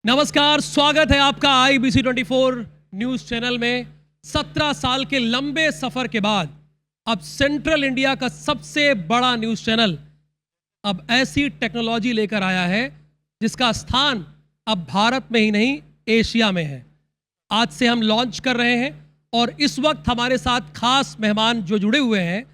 नमस्कार, स्वागत है आपका IBC 24 न्यूज चैनल में। 17 साल के लंबे सफर के बाद अब सेंट्रल इंडिया का सबसे बड़ा न्यूज चैनल अब ऐसी टेक्नोलॉजी लेकर आया है जिसका स्थान अब भारत में ही नहीं एशिया में है। आज से हम लॉन्च कर रहे हैं और इस वक्त हमारे साथ खास मेहमान जो जुड़े हुए हैं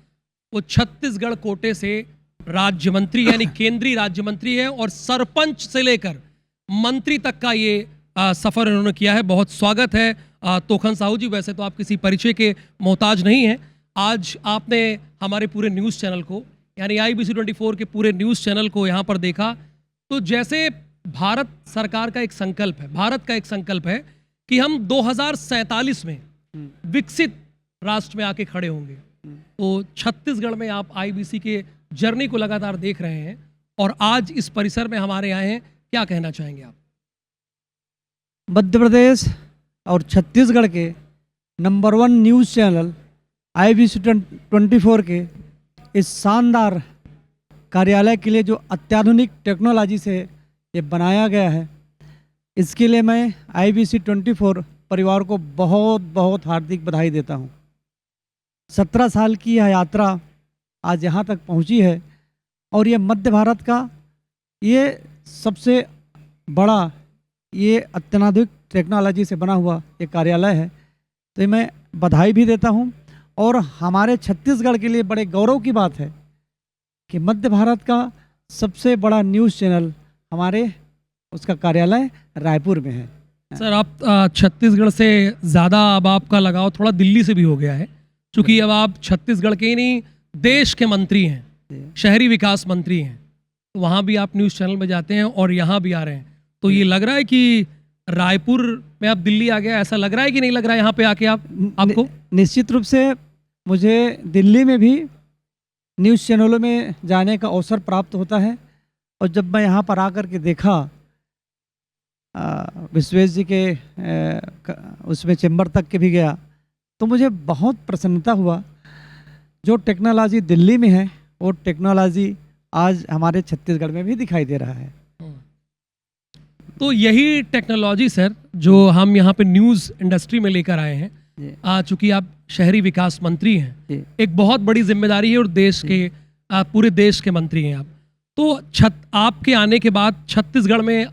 वो छत्तीसगढ़ कोटे से राज्य मंत्री यानी केंद्रीय राज्य मंत्री है और सरपंच से लेकर मंत्री तक का ये सफर उन्होंने किया है। बहुत स्वागत है तोखन साहू जी। वैसे तो आप किसी परिचय के मोहताज नहीं हैं। आज आपने हमारे पूरे न्यूज़ चैनल को यानी IBC 24 के पूरे न्यूज़ चैनल को यहाँ पर देखा तो जैसे भारत सरकार का एक संकल्प है, भारत का एक संकल्प है कि हम 2047 में विकसित राष्ट्र में आके खड़े होंगे। तो छत्तीसगढ़ में आप IBC के जर्नी को लगातार देख रहे हैं और आज इस परिसर में हमारे आए हैं। क्या कहना चाहेंगे आप? मध्य प्रदेश और छत्तीसगढ़ के नंबर 1 न्यूज़ चैनल IBC 24 के इस शानदार कार्यालय के लिए जो अत्याधुनिक टेक्नोलॉजी से ये बनाया गया है, इसके लिए मैं IBC 24 परिवार को बहुत बहुत हार्दिक बधाई देता हूँ। 17 साल की यह यात्रा आज यहाँ तक पहुँची है और ये मध्य भारत का ये सबसे बड़ा ये अत्याधुनिक टेक्नोलॉजी से बना हुआ ये कार्यालय है। तो मैं बधाई भी देता हूँ और हमारे छत्तीसगढ़ के लिए बड़े गौरव की बात है कि मध्य भारत का सबसे बड़ा न्यूज़ चैनल हमारे उसका कार्यालय रायपुर में है। सर, आप छत्तीसगढ़ से ज़्यादा अब आपका लगाव थोड़ा दिल्ली से भी हो गया है, क्योंकि अब आप छत्तीसगढ़ के ही नहीं देश के मंत्री हैं, शहरी विकास मंत्री हैं। तो वहाँ भी आप न्यूज़ चैनल में जाते हैं और यहाँ भी आ रहे हैं। तो ये लग रहा है कि रायपुर में आप दिल्ली आ गया, ऐसा लग रहा है कि नहीं लग रहा है यहाँ पे आके आपको? निश्चित रूप से मुझे दिल्ली में भी न्यूज़ चैनलों में जाने का अवसर प्राप्त होता है और जब मैं यहाँ पर आकर के देखा विश्वेश जी के उसमें चैम्बर तक के भी गया तो मुझे बहुत प्रसन्नता हुआ। जो टेक्नोलॉजी दिल्ली में है वो टेक्नोलॉजी आज हमारे छत्तीसगढ़ में भी दिखाई दे रहा है। तो यही टेक्नोलॉजी सर जो हम यहाँ पे न्यूज़ इंडस्ट्री में लेकर आए हैं, चूंकि आप शहरी विकास मंत्री हैं, एक बहुत बड़ी जिम्मेदारी है और देश के पूरे देश के मंत्री हैं आप। तो आपके आने के बाद छत्तीसगढ़ में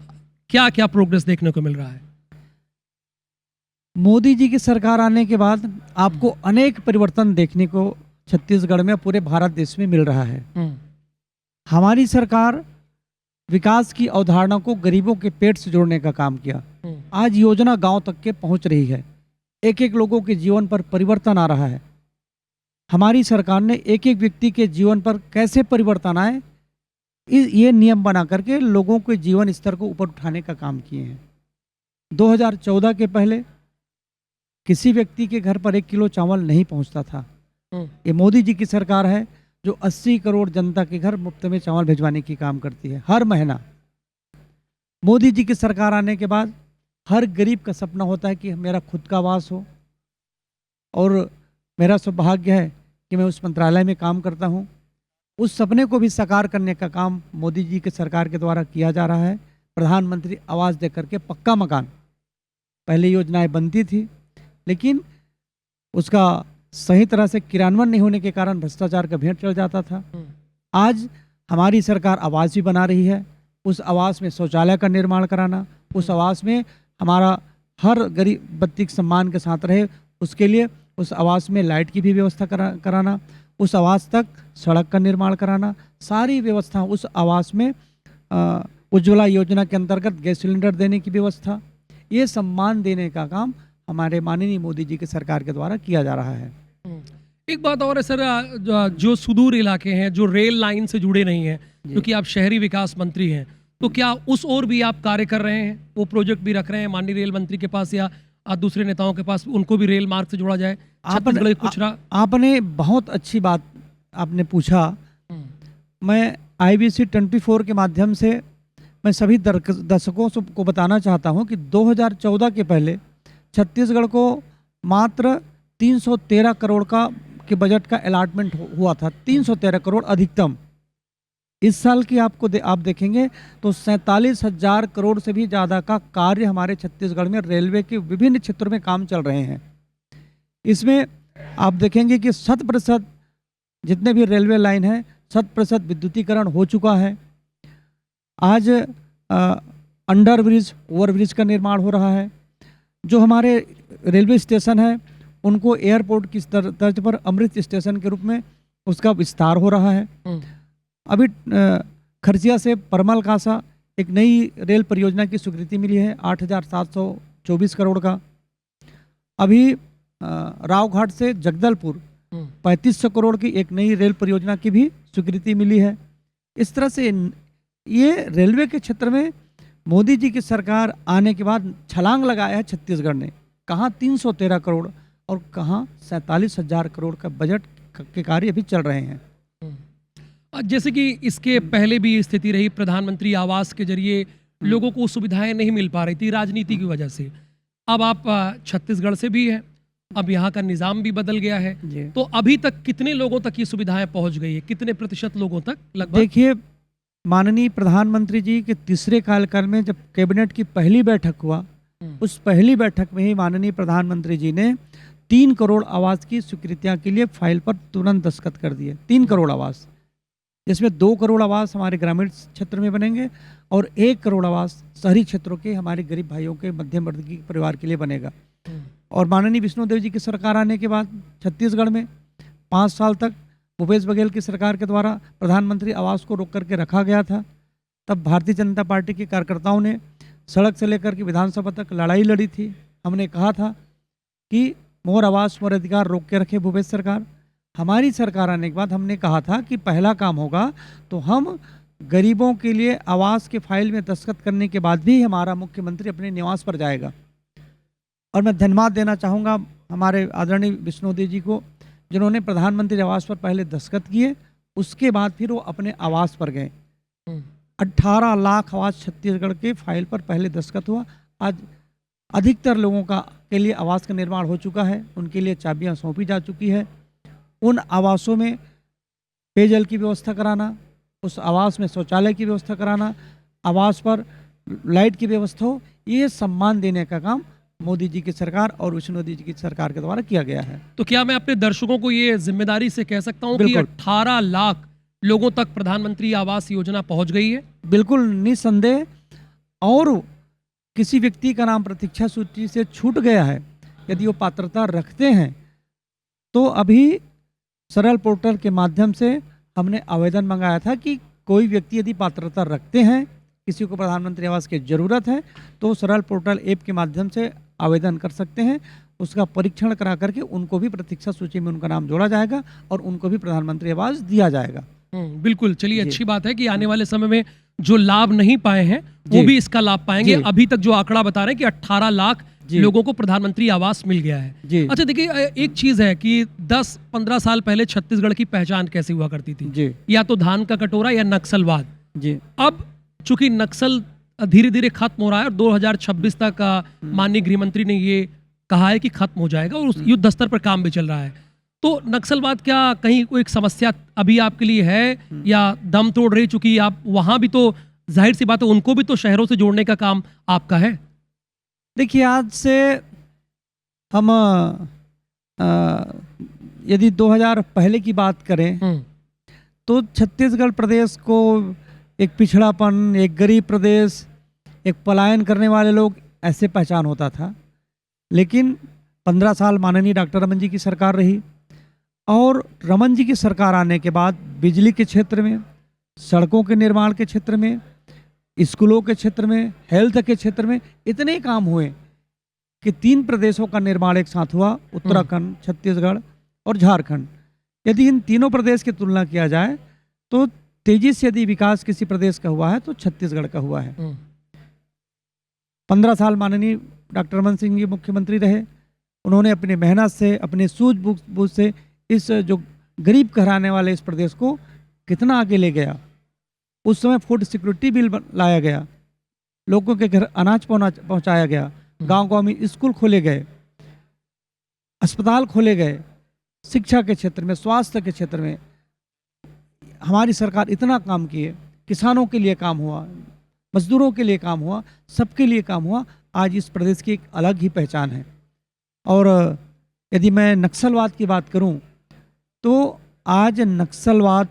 क्या क्या प्रोग्रेस देखने को मिल रहा है? मोदी जी की सरकार आने के बाद आपको अनेक परिवर्तन देखने को छत्तीसगढ़ में पूरे भारत देश में मिल रहा है। हमारी सरकार विकास की अवधारणा को गरीबों के पेट से जोड़ने का काम किया। आज योजना गांव तक के पहुंच रही है, एक एक लोगों के जीवन पर परिवर्तन आ रहा है। हमारी सरकार ने एक एक व्यक्ति के जीवन पर कैसे परिवर्तन आए ये नियम बना करके लोगों के जीवन स्तर को ऊपर उठाने का काम किए हैं। 2014 के पहले किसी व्यक्ति के घर पर 1 किलो चावल नहीं पहुंचता था। ये मोदी जी की सरकार है जो 80 करोड़ जनता के घर मुफ्त में चावल भिजवाने की काम करती है हर महीना। मोदी जी की सरकार आने के बाद हर गरीब का सपना होता है कि मेरा खुद का आवास हो और मेरा सौभाग्य है कि मैं उस मंत्रालय में काम करता हूं। उस सपने को भी साकार करने का काम मोदी जी की सरकार के द्वारा किया जा रहा है। प्रधानमंत्री आवास देकर के पक्का मकान, पहले योजनाएं बनती थी लेकिन उसका सही तरह से क्रियान्वयन नहीं होने के कारण भ्रष्टाचार का भेंट चढ़ जाता था। आज हमारी सरकार आवास भी बना रही है। उस आवास में शौचालय का निर्माण कराना, उस आवास में हमारा हर गरीब बत्ती सम्मान के साथ रहे उसके लिए उस आवास में लाइट की भी व्यवस्था कराना, उस आवास तक सड़क का निर्माण कराना, सारी व्यवस्था उस आवास में उज्ज्वला योजना के अंतर्गत गैस सिलेंडर देने की व्यवस्था, ये सम्मान देने का काम हमारे माननीय मोदी जी की सरकार के द्वारा किया जा रहा है। एक बात और है सर, जो सुदूर इलाके हैं जो रेल लाइन से जुड़े नहीं हैं, क्योंकि आप शहरी विकास मंत्री हैं, तो क्या उस ओर भी आप कार्य कर रहे हैं? वो प्रोजेक्ट भी रख रहे हैं माननीय रेल मंत्री के पास या दूसरे नेताओं के पास, उनको भी रेल मार्ग से जोड़ा जाए? आपने बहुत अच्छी बात आपने पूछा। मैं IBC 24 के माध्यम से मैं सभी दर्शकों को बताना चाहता हूं कि 2014 के पहले छत्तीसगढ़ को मात्र 313 करोड़ के बजट का अलॉटमेंट हुआ था। 313 करोड़ अधिकतम। इस साल की आप देखेंगे तो 47,000 करोड़ से भी ज़्यादा का कार्य हमारे छत्तीसगढ़ में रेलवे के विभिन्न क्षेत्रों में काम चल रहे हैं। इसमें आप देखेंगे कि 100% जितने भी रेलवे लाइन हैं 100% विद्युतीकरण हो चुका है। आज अंडर ब्रिज, ओवर ब्रिज का निर्माण हो रहा है। जो हमारे रेलवे स्टेशन है उनको एयरपोर्ट की तर्ज पर अमृत स्टेशन के रूप में उसका विस्तार हो रहा है। अभी खरसिया से परमल कासा एक नई रेल परियोजना की स्वीकृति मिली है 8,724 करोड़ का। अभी रावघाट से जगदलपुर 3,500 करोड़ की एक नई रेल परियोजना की भी स्वीकृति मिली है। इस तरह से ये रेलवे के क्षेत्र में मोदी जी की सरकार आने के बाद छलांग लगाया है छत्तीसगढ़ ने। कहाँ 313 करोड़ और कहाँ 47,000 करोड़ का बजट के कार्य अभी चल रहे हैं। जैसे कि इसके पहले भी स्थिति रही, प्रधानमंत्री आवास के जरिए लोगों को सुविधाएं नहीं मिल पा रही थी राजनीति की वजह से। अब आप छत्तीसगढ़ से भी हैं, अब यहाँ का निज़ाम भी बदल गया है, तो अभी तक कितने लोगों तक ये सुविधाएं पहुंच गई है, कितने प्रतिशत लोगों तक लगभग? देखिए, माननीय प्रधानमंत्री जी के तीसरे कार्यकाल में जब कैबिनेट की पहली बैठक हुआ, उस पहली बैठक में ही माननीय प्रधानमंत्री जी ने 3 करोड़ आवास की स्वीकृतियां के लिए फाइल पर तुरंत दस्तखत कर दिए। 3 करोड़ आवास, जिसमें 2 करोड़ आवास हमारे ग्रामीण क्षेत्र में बनेंगे और 1 करोड़ आवास शहरी क्षेत्रों के हमारे गरीब भाइयों के मध्यम वर्ग के परिवार के लिए बनेगा। और माननीय विष्णुदेव जी की सरकार आने के बाद छत्तीसगढ़ में 5 साल तक भूपेश बघेल की सरकार के द्वारा प्रधानमंत्री आवास को रोक करके रखा गया था। तब भारतीय जनता पार्टी के कार्यकर्ताओं ने सड़क से लेकर के विधानसभा तक लड़ाई लड़ी थी। हमने कहा था कि मोर आवास मोर अधिकार रोक के रखे भूपेश सरकार। हमारी सरकार आने के बाद हमने कहा था कि पहला काम होगा तो हम गरीबों के लिए आवास के फाइल में दस्तखत करने के बाद भी हमारा मुख्यमंत्री अपने निवास पर जाएगा। और मैं धन्यवाद देना चाहूँगा हमारे आदरणीय विष्णुदेव जी को, जिन्होंने प्रधानमंत्री आवास पर पहले दस्तखत किए, उसके बाद फिर वो अपने आवास पर गए। 18 लाख आवास छत्तीसगढ़ के फाइल पर पहले दस्तखत हुआ। आज अधिकतर लोगों का के लिए आवास का निर्माण हो चुका है, उनके लिए चाबियां सौंपी जा चुकी है। उन आवासों में पेयजल की व्यवस्था कराना, उस आवास में शौचालय की व्यवस्था कराना, आवास पर लाइट की व्यवस्था हो, ये सम्मान देने का काम मोदी जी की सरकार और विष्णुदेव जी की सरकार के द्वारा किया गया है। तो क्या मैं अपने दर्शकों को ये जिम्मेदारी से कह सकता हूँ कि 18 लाख लोगों तक प्रधानमंत्री आवास योजना पहुंच गई है? बिल्कुल निसंदेह। और किसी व्यक्ति का नाम प्रतीक्षा सूची से छूट गया है, यदि वो पात्रता रखते हैं तो अभी सरल पोर्टल के माध्यम से हमने आवेदन मंगाया था कि कोई व्यक्ति यदि पात्रता रखते हैं, किसी को प्रधानमंत्री आवास की ज़रूरत है, तो सरल पोर्टल ऐप के माध्यम से आवेदन कर सकते हैं। उसका परीक्षण करा करके उनको भी प्रतीक्षा सूची में उनका नाम जोड़ा जाएगा और उनको भी प्रधानमंत्री आवास दिया जाएगा। बिल्कुल, चलिए अच्छी बात है कि आने वाले समय में जो लाभ नहीं पाए हैं वो भी इसका लाभ पाएंगे। अभी तक जो आंकड़ा बता रहे हैं कि 18 लाख लोगों को प्रधानमंत्री आवास मिल गया है। अच्छा देखिए, एक चीज है कि 10-15 साल पहले छत्तीसगढ़ की पहचान कैसे हुआ करती थी, या तो धान का कटोरा या नक्सलवाद। अब चूंकि नक्सल धीरे धीरे खत्म हो रहा है और 2026 तक माननीय गृह मंत्री ने ये कहा है कि खत्म हो जाएगा और उस युद्ध स्तर पर काम भी चल रहा है, तो नक्सलवाद क्या कहीं कोई एक समस्या अभी आपके लिए है या दम तोड़ रही? चूंकि आप वहां भी तो जाहिर सी बात है उनको भी तो शहरों से जोड़ने का काम आपका है। देखिए, आज से हम यदि 2000 पहले की बात करें तो छत्तीसगढ़ प्रदेश को एक पिछड़ापन, एक गरीब प्रदेश, एक पलायन करने वाले लोग ऐसे पहचान होता था। लेकिन 15 साल माननीय डॉक्टर रमन जी की सरकार रही और रमन जी की सरकार आने के बाद बिजली के क्षेत्र में, सड़कों के निर्माण के क्षेत्र में, स्कूलों के क्षेत्र में, हेल्थ के क्षेत्र में इतने काम हुए कि 3 प्रदेशों का निर्माण एक साथ हुआ, उत्तराखंड, छत्तीसगढ़ और झारखंड। यदि इन तीनों प्रदेश की तुलना किया जाए तो तेजी से यदि विकास किसी प्रदेश का हुआ है तो छत्तीसगढ़ का हुआ है। 15 साल माननीय डॉक्टर रमन सिंह जी मुख्यमंत्री रहे। उन्होंने अपनी मेहनत से, अपने सूझबूझ से इस जो गरीब कहलाने वाले इस प्रदेश को कितना आगे ले गया। उस समय फूड सिक्योरिटी बिल लाया गया, लोगों के घर अनाज पहुंचाया गया, गांव-गांव में स्कूल खोले गए, अस्पताल खोले गए, शिक्षा के क्षेत्र में, स्वास्थ्य के क्षेत्र में। हमारी सरकार इतना काम किए, किसानों के लिए काम हुआ, मजदूरों के लिए काम हुआ, सबके लिए काम हुआ। आज इस प्रदेश की एक अलग ही पहचान है। और यदि मैं नक्सलवाद की बात करूं तो आज नक्सलवाद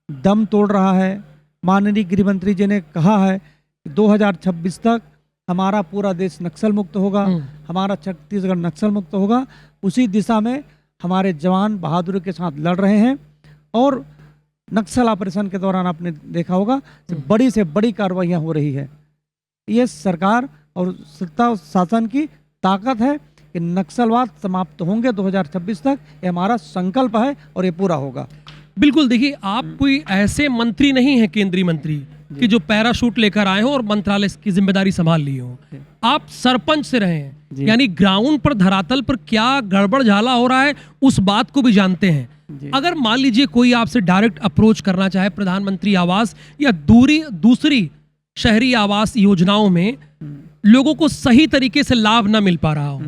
दम तोड़ रहा है। माननीय गृह मंत्री जी ने कहा है कि 2026 तक हमारा पूरा देश नक्सल मुक्त होगा, हमारा छत्तीसगढ़ नक्सल मुक्त होगा। उसी दिशा में हमारे जवान बहादुरी के साथ लड़ रहे हैं। और नक्सल ऑपरेशन के दौरान आपने देखा होगा कि बड़ी से बड़ी कार्रवाइयाँ हो रही है। ये सरकार और सत्ता शासन की ताकत है कि नक्सलवाद समाप्त होंगे 2026 तक। ये हमारा संकल्प है और ये पूरा होगा। बिल्कुल। देखिए, आप कोई ऐसे मंत्री नहीं है, केंद्रीय मंत्री, कि जो पैराशूट लेकर आए हो और मंत्रालय की जिम्मेदारी संभाल ली हो। आप सरपंच से रहे हैं, यानी ग्राउंड पर, धरातल पर क्या गड़बड़ झाला हो रहा है उस बात को भी जानते हैं। अगर मान लीजिए कोई आपसे डायरेक्ट अप्रोच करना चाहे प्रधानमंत्री आवास या दूसरी शहरी आवास योजनाओं में, लोगों को सही तरीके से लाभ ना मिल पा रहा हो,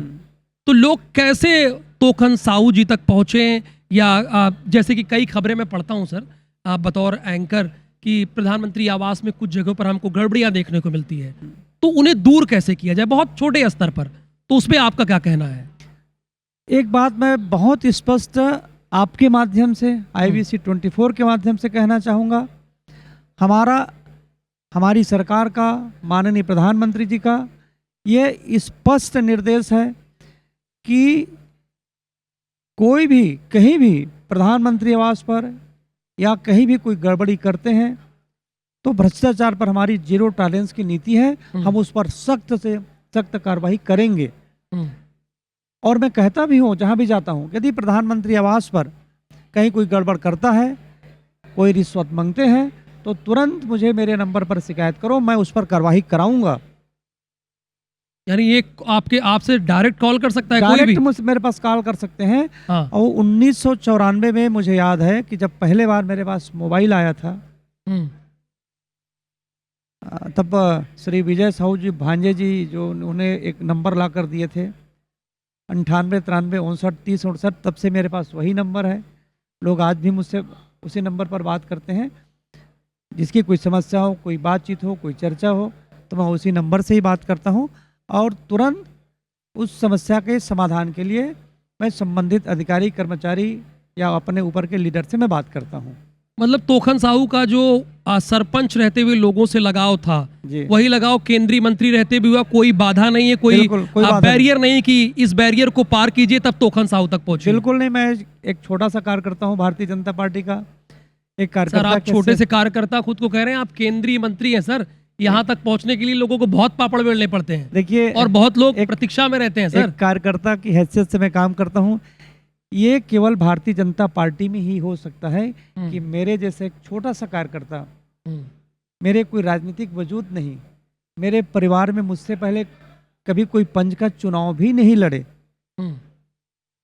तो लोग कैसे तोखन साहू जी तक पहुंचे? या जैसे कि कई खबरें मैं पढ़ता हूं सर, बतौर एंकर, कि प्रधानमंत्री आवास में कुछ जगहों पर हमको गड़बड़ियां देखने को मिलती है, तो उन्हें दूर कैसे किया जाए बहुत छोटे स्तर पर? तो उसमें आपका क्या कहना है? एक बात मैं बहुत स्पष्ट आपके माध्यम से, IBC 24 के माध्यम से कहना चाहूँगा। हमारी सरकार का, माननीय प्रधानमंत्री जी का ये स्पष्ट निर्देश है कि कोई भी कहीं भी प्रधानमंत्री आवास पर या कहीं भी कोई गड़बड़ी करते हैं तो भ्रष्टाचार पर हमारी जीरो टॉलरेंस की नीति है। हम उस पर सख्त से सख्त कार्रवाई करेंगे। और मैं कहता भी हूँ जहाँ भी जाता हूँ, यदि प्रधानमंत्री आवास पर कहीं कोई गड़बड़ करता है, कोई रिश्वत मांगते हैं, तो तुरंत मुझे मेरे नंबर पर शिकायत करो, मैं उस पर कार्रवाई कराऊंगा। यानी ये आपसे डायरेक्ट कॉल कर सकता है कोई भी? डायरेक्ट मेरे पास कॉल कर सकते हैं। और 1994 में मुझे याद है कि जब पहले बार मेरे पास मोबाइल आया था, तब श्री विजय साहू जी भांजे जी जो उन्हें एक नंबर ला कर दिए थे, 98 93 59 30 68, तब से मेरे पास वही नंबर है। लोग आज भी मुझसे उसी नंबर पर बात करते हैं। जिसकी कोई समस्या हो, कोई बातचीत हो, कोई चर्चा हो, तो मैं उसी नंबर से ही बात करता हूं और तुरंत उस समस्या के समाधान के लिए मैं संबंधित अधिकारी, कर्मचारी या अपने ऊपर के लीडर से मैं बात करता हूं। मतलब तोखन साहू का जो सरपंच रहते हुए लोगों से लगाव था, वही लगाव केंद्रीय मंत्री रहते हुए हुआ। कोई बाधा नहीं है, कोई बैरियर नहीं कि इस बैरियर को पार कीजिए तब तोखन साहू तक पहुंचे? बिल्कुल नहीं। मैं एक छोटा सा कार्यकर्ता हूँ भारतीय जनता पार्टी का, एक कार्यकर्ता। सर, आप छोटे से कार्यकर्ता खुद को कह रहे हैं, आप केंद्रीय मंत्री हैं सर। यहाँ तक पहुंचने के लिए लोगों को बहुत पापड़ बेलने पड़ते हैं। देखिए, और बहुत लोग प्रतीक्षा में रहते हैं सर। एक कार्यकर्ता की हैसियत से मैं काम करता हूँ। ये केवल भारतीय जनता पार्टी में ही हो सकता है कि मेरे जैसे एक छोटा सा कार्यकर्ता, मेरे कोई राजनीतिक वजूद नहीं, मेरे परिवार में मुझसे पहले कभी कोई पंच का चुनाव भी नहीं लड़े।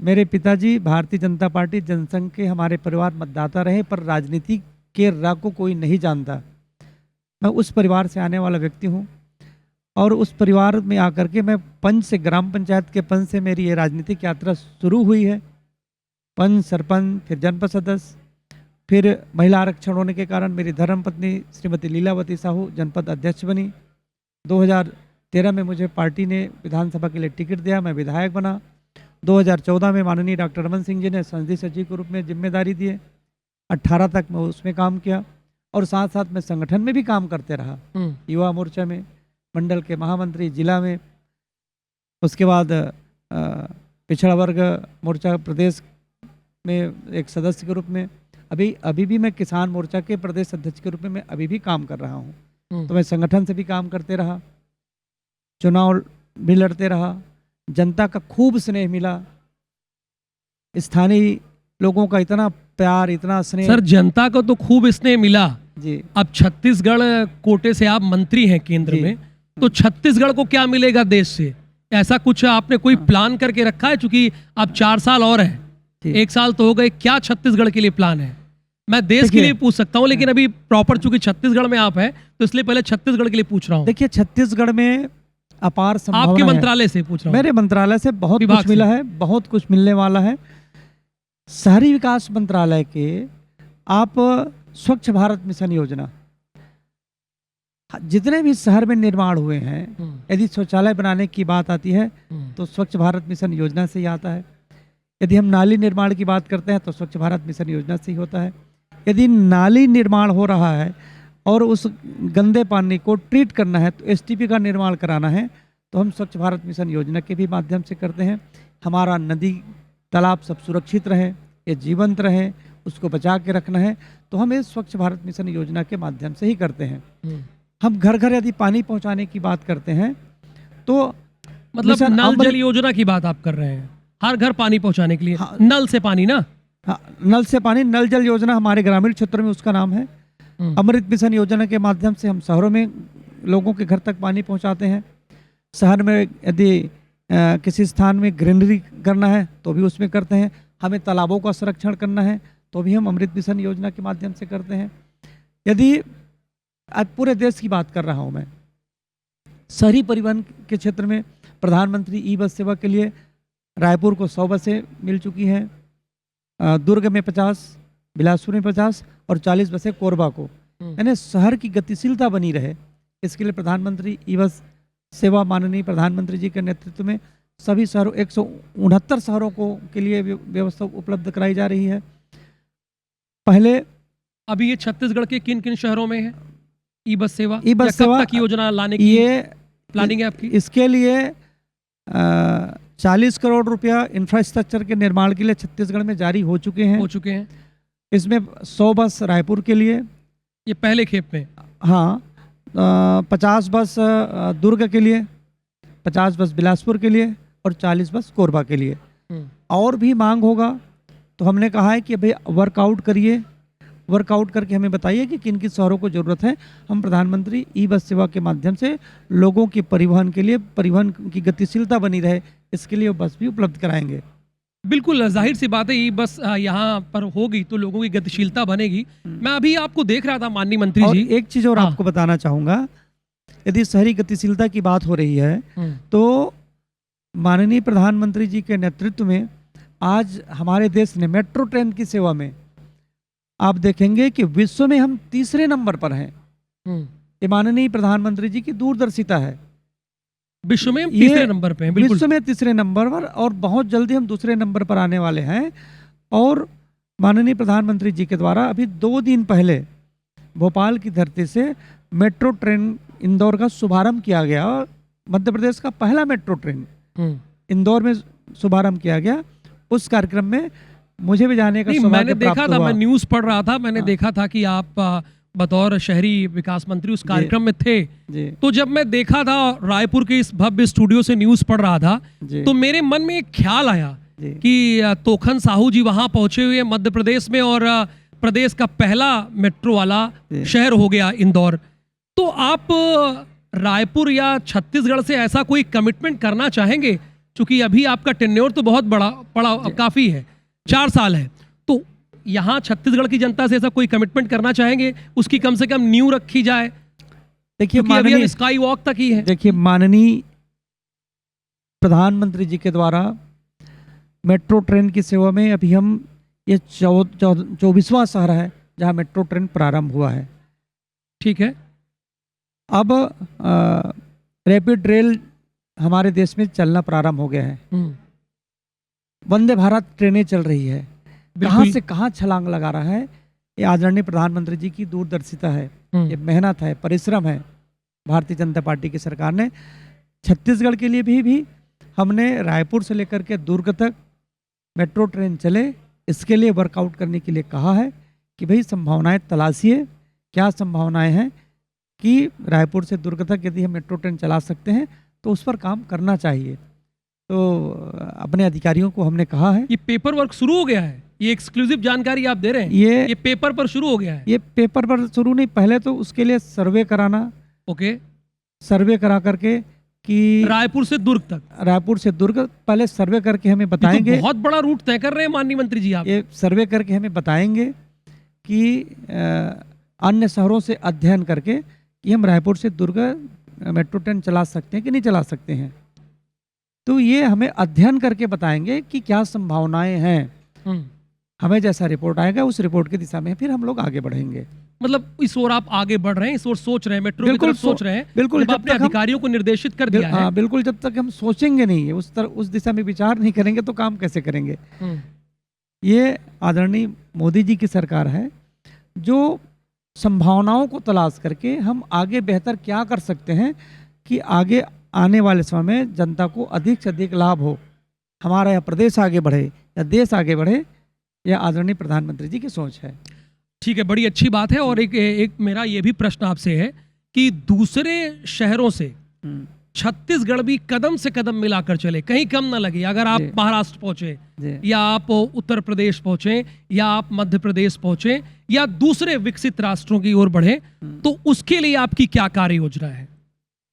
मेरे पिताजी भारतीय जनता पार्टी जनसंघ के हमारे परिवार मतदाता रहे, पर राजनीति के राह को कोई नहीं जानता। मैं उस परिवार से आने वाला व्यक्ति हूँ और उस परिवार में आकर के मैं पंच से, ग्राम पंचायत के पंच से मेरी ये राजनीतिक यात्रा शुरू हुई है। पंच, सरपंच, फिर जनपद सदस्य, फिर महिला आरक्षण होने के कारण मेरी धर्मपत्नी श्रीमती लीलावती साहू जनपद अध्यक्ष बनी। 2013 में मुझे पार्टी ने विधानसभा के लिए टिकट दिया, मैं विधायक बना। 2014 में माननीय डॉक्टर रमन सिंह जी ने संसदीय सचिव के रूप में जिम्मेदारी दिए। 18 तक मैं उसमें काम किया और साथ साथ मैं संगठन में भी काम करते रहा, युवा मोर्चा में, मंडल के महामंत्री, जिला में, उसके बाद पिछड़ा वर्ग मोर्चा प्रदेश में एक सदस्य के रूप में, अभी भी मैं किसान मोर्चा के प्रदेश अध्यक्ष के रूप में मैं अभी भी काम कर रहा हूँ। तो मैं संगठन से भी काम करते रहा, चुनाव भी लड़ते रहा, जनता का खूब स्नेह मिला, स्थानीय लोगों का इतना प्यार, इतना स्नेह। सर, जनता को तो खूब स्नेह मिला जी। अब छत्तीसगढ़ कोटे से आप मंत्री हैं केंद्र में, तो छत्तीसगढ़ को क्या मिलेगा देश से? ऐसा कुछ आपने कोई प्लान करके रखा है? चूंकि अब 4 साल और है, 1 साल तो हो गए, क्या छत्तीसगढ़ के लिए प्लान है? मैं देश के लिए पूछ सकता हूं, लेकिन अभी प्रॉपर चूंकि छत्तीसगढ़ में आप हैं तो इसलिए पहले छत्तीसगढ़ के लिए पूछ रहा हूं। देखिए, छत्तीसगढ़ में अपार संभावना आपके है। मंत्रालय से पूछ रहा हूं। मेरे मंत्रालय से बहुत कुछ मिला है, बहुत कुछ मिलने वाला है। शहरी विकास मंत्रालय के आप स्वच्छ भारत मिशन योजना, जितने भी शहर में निर्माण हुए हैं, यदि शौचालय बनाने की बात आती है तो स्वच्छ भारत मिशन योजना से ही आता है। यदि हम नाली निर्माण की बात करते हैं तो स्वच्छ भारत मिशन योजना से ही होता है। यदि नाली निर्माण हो रहा है और उस गंदे पानी को ट्रीट करना है तो एसटीपी का निर्माण कराना है तो हम स्वच्छ भारत मिशन योजना के भी माध्यम से करते हैं। हमारा नदी तालाब सब सुरक्षित रहे, ये जीवंत रहे, उसको बचा के रखना है तो हम इस स्वच्छ भारत मिशन योजना के माध्यम से ही करते हैं। हम घर घर यदि पानी पहुंचाने की बात करते हैं तो मतलब नल जल योजना की बात आप कर रहे हैं, हर घर पानी पहुंचाने के लिए। हाँ, नल से पानी ना, हाँ, नल से पानी, नल जल योजना हमारे ग्रामीण क्षेत्र में उसका नाम है। अमृत मिशन योजना के माध्यम से हम शहरों में लोगों के घर तक पानी पहुंचाते हैं। शहर में यदि किसी स्थान में ग्रीनरी करना है तो भी उसमें करते हैं। हमें तालाबों का संरक्षण करना है तो भी हम अमृत मिशन योजना के माध्यम से करते हैं। यदि आज पूरे देश की बात कर रहा हूं मैं, शहरी परिवहन के क्षेत्र में प्रधानमंत्री ई बस सेवा के लिए रायपुर को 100 बसें मिल चुकी हैं, दुर्ग में 50, बिलासपुर में 50 और 40 बसें कोरबा को। यानी शहर की गतिशीलता बनी रहे, इसके लिए प्रधानमंत्री ई बस सेवा माननीय प्रधानमंत्री जी के नेतृत्व में सभी शहरों 169 शहरों को के लिए व्यवस्था उपलब्ध कराई जा रही है। पहले अभी ये छत्तीसगढ़ के किन किन शहरों में है ई बस सेवा? ई बस सेवा कब तक योजना लाने की ये प्लानिंग है आपकी? इसके लिए 40 करोड़ रुपया इंफ्रास्ट्रक्चर के निर्माण के लिए छत्तीसगढ़ में जारी हो चुके हैं। इसमें 100 बस रायपुर के लिए, ये पहले खेप में, हाँ, 50 बस दुर्ग के लिए, 50 बस बिलासपुर के लिए और 40 बस कोरबा के लिए। और भी मांग होगा तो हमने कहा है कि भाई वर्कआउट करिए, वर्कआउट करके हमें बताइए कि किन किन शहरों को ज़रूरत है। हम प्रधानमंत्री ई बस सेवा के माध्यम से लोगों के परिवहन के लिए, परिवहन की गतिशीलता बनी रहे, इसके लिए बस भी उपलब्ध कराएंगे। बिल्कुल जाहिर सी बात है, ई बस यहाँ पर होगी तो लोगों की गतिशीलता बनेगी। मैं अभी आपको देख रहा था माननीय मंत्री जी, एक चीज़ और आपको बताना चाहूँगा, यदि शहरी गतिशीलता की बात हो रही है तो माननीय प्रधानमंत्री जी के नेतृत्व में आज हमारे देश ने मेट्रो ट्रेन की सेवा में आप देखेंगे कि विश्व में हम 3रे नंबर पर हैं। ये माननीय प्रधानमंत्री जी की दूरदर्शिता है। विश्व में 3रे नंबर पे हैं, बिल्कुल विश्व में 3रे नंबर पर, और बहुत जल्दी हम 2रे नंबर पर आने वाले हैं। और माननीय प्रधानमंत्री जी के द्वारा अभी 2 दिन पहले भोपाल की धरती से मेट्रो ट्रेन इंदौर का शुभारंभ किया गया। मध्य प्रदेश का पहला मेट्रो ट्रेन इंदौर में शुभारंभ किया गया। उस कार्यक्रम में मुझे भी जाने का सौभाग्य मैंने देखा प्राप्त था, हुआ। मैं न्यूज़ पढ़ रहा था, मैंने देखा था कि आप बतौर शहरी विकास मंत्री उस कार्यक्रम में थे। तो जब मैं देखा था रायपुर के इस भव्य स्टूडियो से न्यूज़ पढ़ रहा था तो मेरे मन में एक ख्याल आया कि तोखन साहू जी वहां पहुंचे हुए मध्य प्रदेश में और प्रदेश का पहला मेट्रो वाला शहर हो गया इंदौर। तो आप रायपुर या छत्तीसगढ़ से ऐसा कोई कमिटमेंट करना चाहेंगे? क्योंकि अभी आपका टेन्योर तो बहुत बड़ा काफ़ी है, 4 साल है, तो यहाँ छत्तीसगढ़ की जनता से ऐसा कोई कमिटमेंट करना चाहेंगे, उसकी कम से कम नींव रखी जाए? देखिए माननीय स्काई वॉक तक ही है। देखिए माननीय प्रधानमंत्री जी के द्वारा मेट्रो ट्रेन की सेवा में अभी हम ये 24वां शहर है जहाँ मेट्रो ट्रेन प्रारंभ हुआ है। ठीक है। अब रैपिड रेल हमारे देश में चलना प्रारंभ हो गया है। वंदे भारत ट्रेनें चल रही है। कहाँ से कहाँ छलांग लगा रहा है, ये आदरणीय प्रधानमंत्री जी की दूरदर्शिता है, ये मेहनत है, परिश्रम है। भारतीय जनता पार्टी की सरकार ने छत्तीसगढ़ के लिए भी हमने रायपुर से लेकर के दुर्ग तक मेट्रो ट्रेन चले, इसके लिए वर्कआउट करने के लिए कहा है कि भाई संभावनाएं तलाशिए, क्या संभावनाएं हैं कि रायपुर से दुर्ग तक यदि हम मेट्रो ट्रेन चला सकते हैं तो उस पर काम करना चाहिए। तो अपने अधिकारियों को हमने कहा है। ये पेपर वर्क शुरू हो गया है, ये एक्सक्लूसिव जानकारी आप दे रहे हैं? ये पेपर पर शुरू हो गया है? ये पेपर पर शुरू नहीं, पहले तो उसके लिए सर्वे कराना। ओके। सर्वे करा करके कि रायपुर से दुर्ग तक, रायपुर से दुर्ग पहले सर्वे करके हमें बताएंगे। तो बहुत बड़ा रूट तय कर रहे हैं माननीय मंत्री जी आप। ये सर्वे करके हमें बताएंगे कि अन्य शहरों से अध्ययन करके कि हम रायपुर से दुर्ग मेट्रो ट्रेन चला सकते हैं कि नहीं चला सकते हैं। तो ये हमें अध्ययन करके बताएंगे कि क्या संभावनाएं हैं। हमें जैसा रिपोर्ट आएगा उस रिपोर्ट की दिशा में फिर हम लोग आगे बढ़ेंगे। मतलब इस ओर आप आगे बढ़ रहे हैं, इस ओर सोच रहे हैं, मेट्रो की बिल्कुल तरफ सोच रहे हैं। बिल्कुल, जब आपने अधिकारियों को निर्देशित कर दिया है। बिल्कुल, जब तक हम सोचेंगे नहीं, उस दिशा में विचार नहीं करेंगे तो काम कैसे करेंगे। ये आदरणीय मोदी जी की सरकार है जो संभावनाओं को तलाश करके हम आगे बेहतर क्या कर सकते हैं कि आगे आने वाले समय में जनता को अधिक से अधिक लाभ हो, हमारा यह प्रदेश आगे बढ़े या देश आगे बढ़े, यह आदरणीय प्रधानमंत्री जी की सोच है। ठीक है, बड़ी अच्छी बात है। और एक मेरा ये भी प्रश्न आपसे है कि दूसरे शहरों से छत्तीसगढ़ भी कदम से कदम मिलाकर चले, कहीं कम ना लगे। अगर आप महाराष्ट्र पहुंचे या आप उत्तर प्रदेश पहुंचे या आप मध्य प्रदेश पहुंचे या दूसरे विकसित राष्ट्रों की ओर बढ़े, तो उसके लिए आपकी क्या कार्य योजना है,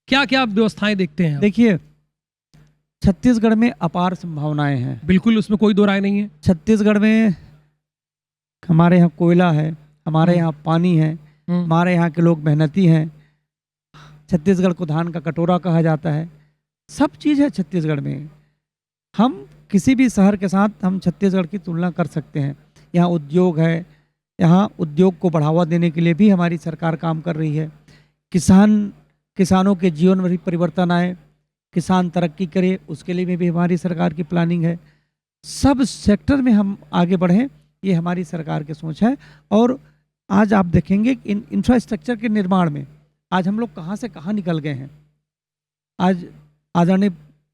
क्या क्या व्यवस्थाएं देखते हैं? देखिए, छत्तीसगढ़ में अपार संभावनाएं हैं। बिल्कुल, उसमें कोई दो राय नहीं है। छत्तीसगढ़ में हमारे यहाँ कोयला है, हमारे यहाँ पानी है, हमारे यहाँ के लोग मेहनती हैं। छत्तीसगढ़ को धान का कटोरा कहा जाता है, सब चीज़ है छत्तीसगढ़ में। हम किसी भी शहर के साथ हम छत्तीसगढ़ की तुलना कर सकते हैं। यहाँ उद्योग है, यहाँ उद्योग को बढ़ावा देने के लिए भी हमारी सरकार काम कर रही है। किसानों के जीवन में भी परिवर्तन आए, किसान तरक्की करे, उसके लिए भी हमारी सरकार की प्लानिंग है। सब सेक्टर में हम आगे बढ़ें, ये हमारी सरकार की सोच है। और आज आप देखेंगे इन इंफ्रास्ट्रक्चर के निर्माण में आज हम लोग कहाँ से कहाँ निकल गए हैं। आज आदरणीय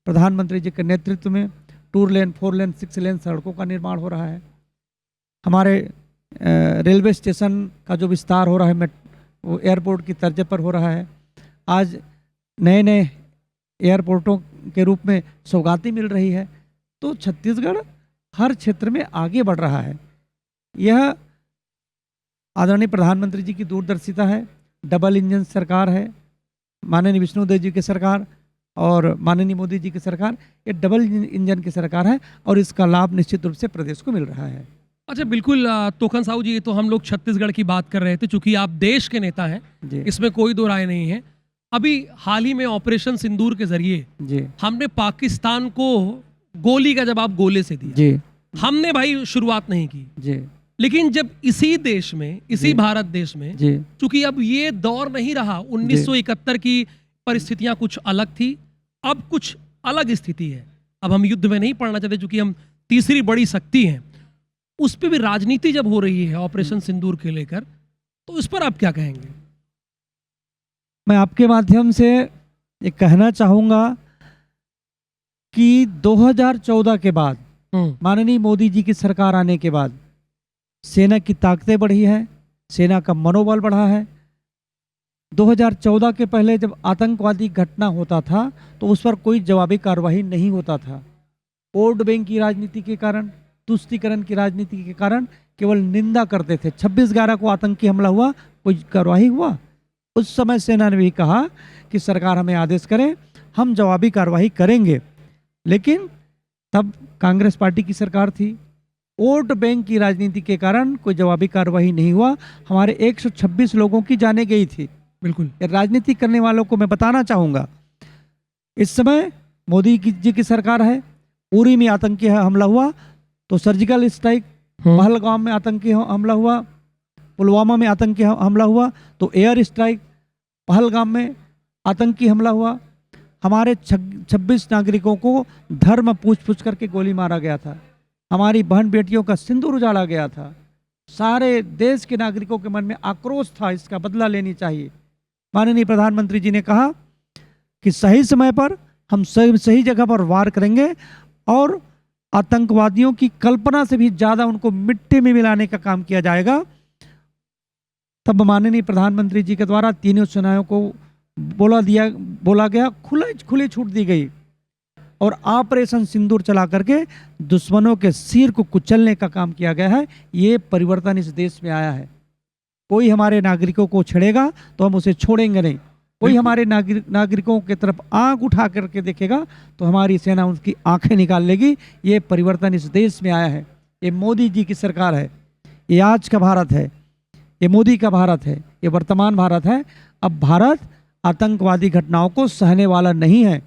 प्रधानमंत्री जी के नेतृत्व में 2 लेन 4 लेन 6 लेन सड़कों का निर्माण हो रहा है। हमारे रेलवे स्टेशन का जो विस्तार हो रहा है वो एयरपोर्ट की तर्ज पर हो रहा है। आज नए नए एयरपोर्टों के रूप में सौगाती मिल रही है। तो छत्तीसगढ़ हर क्षेत्र में आगे बढ़ रहा है। यह आदरणीय प्रधानमंत्री जी की दूरदर्शिता है। डबल इंजन सरकार है, माननीय विष्णुदेव जी की सरकार और माननीय मोदी जी की सरकार, ये डबल इंजन की सरकार है और इसका लाभ निश्चित रूप से प्रदेश को मिल रहा है। अच्छा, बिल्कुल तोखन साहू जी, ये तो हम लोग छत्तीसगढ़ की बात कर रहे थे, चूंकि आप देश के नेता हैं, इसमें कोई दो राय नहीं है। अभी हाल ही में ऑपरेशन सिंदूर के जरिए हमने पाकिस्तान को गोली का जवाब गोले से दिया। हमने भाई शुरुआत नहीं की, लेकिन जब इसी देश में, इसी भारत देश में, चूंकि अब ये दौर नहीं रहा, 1971 की परिस्थितियां कुछ अलग थी, अब कुछ अलग स्थिति है। अब हम युद्ध में नहीं पड़ना चाहते, चूंकि हम तीसरी बड़ी शक्ति हैं। उस पर भी राजनीति जब हो रही है ऑपरेशन सिंदूर के लेकर, तो इस पर आप क्या कहेंगे? मैं आपके माध्यम से ये कहना चाहूंगा कि 2014 के बाद, माननीय मोदी जी की सरकार आने के बाद सेना की ताकतें बढ़ी है, सेना का मनोबल बढ़ा है। 2014 के पहले जब आतंकवादी घटना होता था तो उस पर कोई जवाबी कार्रवाई नहीं होता था। वोट बैंक की राजनीति के कारण, तुष्टीकरण की राजनीति के कारण केवल निंदा करते थे। 26/11 को आतंकी हमला हुआ, कोई कार्रवाई हुआ? उस समय सेना ने भी कहा कि सरकार हमें आदेश करे, हम जवाबी कार्रवाई करेंगे। लेकिन तब कांग्रेस पार्टी की सरकार थी, वोट बैंक की राजनीति के कारण कोई जवाबी कार्रवाई नहीं हुआ। हमारे 126 लोगों की जाने गई थी। बिल्कुल, राजनीति करने वालों को मैं बताना चाहूँगा, इस समय मोदी जी की सरकार है। उरी में आतंकी हमला हुआ तो सर्जिकल स्ट्राइक, पहलगाम में आतंकी हमला हुआ, पुलवामा में आतंकी हमला हुआ तो एयर स्ट्राइक, पहलगाम में आतंकी हमला हुआ। हमारे 26 नागरिकों को धर्म पूछ करके गोली मारा गया था। हमारी बहन बेटियों का सिंदूर उजाड़ा गया था। सारे देश के नागरिकों के मन में आक्रोश था, इसका बदला लेनी चाहिए। माननीय प्रधानमंत्री जी ने कहा कि सही समय पर हम सही जगह पर वार करेंगे और आतंकवादियों की कल्पना से भी ज्यादा उनको मिट्टी में मिलाने का काम किया जाएगा। तब माननीय प्रधानमंत्री जी के द्वारा तीनों सेनाओं को बोला गया, खुली छूट दी गई और ऑपरेशन सिंदूर चला करके दुश्मनों के सिर को कुचलने का काम किया गया है। ये परिवर्तन इस देश में आया है। कोई हमारे नागरिकों को छेड़ेगा तो हम उसे छोड़ेंगे नहीं। कोई हमारे नागरिकों की तरफ आंख उठा करके देखेगा तो हमारी सेना उसकी आंखें निकाल लेगी। ये परिवर्तन इस देश में आया है। ये मोदी जी की सरकार है, ये आज का भारत है, ये मोदी का भारत है, ये वर्तमान भारत है। अब भारत आतंकवादी घटनाओं को सहने वाला नहीं है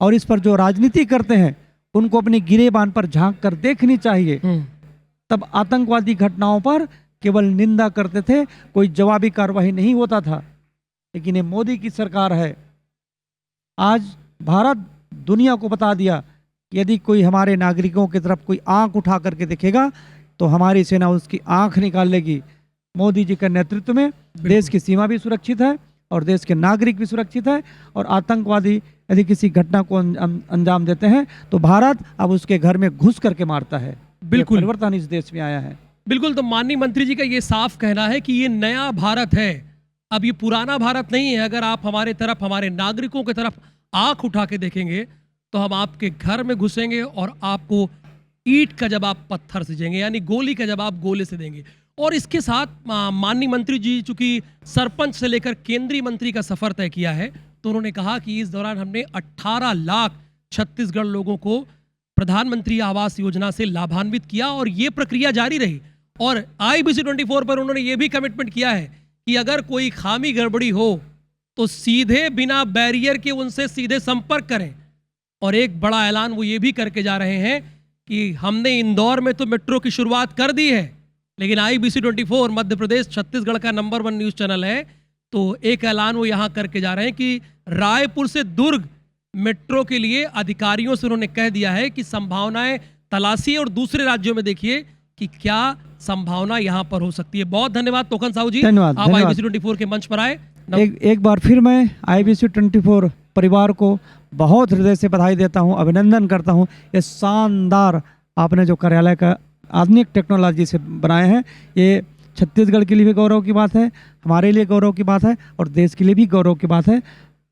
और इस पर जो राजनीति करते हैं उनको अपनी गिरेबान पर झांक कर देखनी चाहिए तब आतंकवादी घटनाओं पर केवल निंदा करते थे, कोई जवाबी कार्रवाई नहीं होता था। लेकिन ये मोदी की सरकार है, आज भारत दुनिया को बता दिया कि यदि कोई हमारे नागरिकों की तरफ कोई आंख उठा करके देखेगा तो हमारी सेना उसकी आंख निकाल लेगी। मोदी जी के नेतृत्व में देश की सीमा भी सुरक्षित है और देश के नागरिक भी सुरक्षित है, और आतंकवादी यदि किसी घटना को अंजाम देते हैं तो भारत अब उसके घर में घुस करके मारता है। बिल्कुल परिवर्तन इस देश में आया है। बिल्कुल। तो माननीय मंत्री जी का ये साफ कहना है कि ये नया भारत है, अब ये पुराना भारत नहीं है। अगर आप हमारे तरफ, हमारे नागरिकों की तरफ आंख उठा के देखेंगे तो हम आपके घर में घुसेंगे और आपको ईंट का जवाब पत्थर से देंगे, यानी गोली का जवाब गोले से देंगे। और इसके साथ माननीय मंत्री जी चूंकि सरपंच से लेकर केंद्रीय मंत्री का सफर तय किया है, तो उन्होंने कहा कि इस दौरान हमने 18 लाख छत्तीसगढ़ लोगों को प्रधानमंत्री आवास योजना से लाभान्वित किया और ये प्रक्रिया जारी रही। और IBC 24 पर उन्होंने ये भी कमिटमेंट किया है कि अगर कोई खामी गड़बड़ी हो तो सीधे बिना बैरियर के उनसे सीधे संपर्क करें। और एक बड़ा ऐलान वो ये भी करके जा रहे हैं कि हमने इंदौर में तो मेट्रो की शुरुआत कर दी है, लेकिन IBC 24 मध्य प्रदेश छत्तीसगढ़ का नंबर 1 न्यूज़ चैनल है, तो एक ऐलान वो यहाँ करके जा रहे हैं कि रायपुर से दुर्ग मेट्रो के लिए अधिकारियों से उन्होंने कह दिया है कि संभावनाएं तलाशिए और दूसरे राज्यों में देखिए कि क्या संभावना यहाँ पर हो सकती है। बहुत धन्यवाद तोकन साहू जी, धन्यवाद, आप धन्यवाद। IBC 24 के मंच पर आए। एक बार फिर मैं IBC 24 परिवार को बहुत हृदय से बधाई देता हूं, अभिनंदन करता हूं। ये शानदार आपने जो कार्यालय का आधुनिक टेक्नोलॉजी से बनाए हैं, ये छत्तीसगढ़ के लिए भी गौरव की बात है, हमारे लिए गौरव की बात है और देश के लिए भी गौरव की बात है।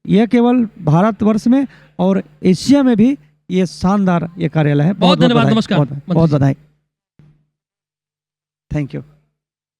यह केवल भारतवर्ष में और एशिया में भी ये शानदार ये कार्यालय है। बहुत धन्यवाद, नमस्कार। बहुत बधाई। Thank you.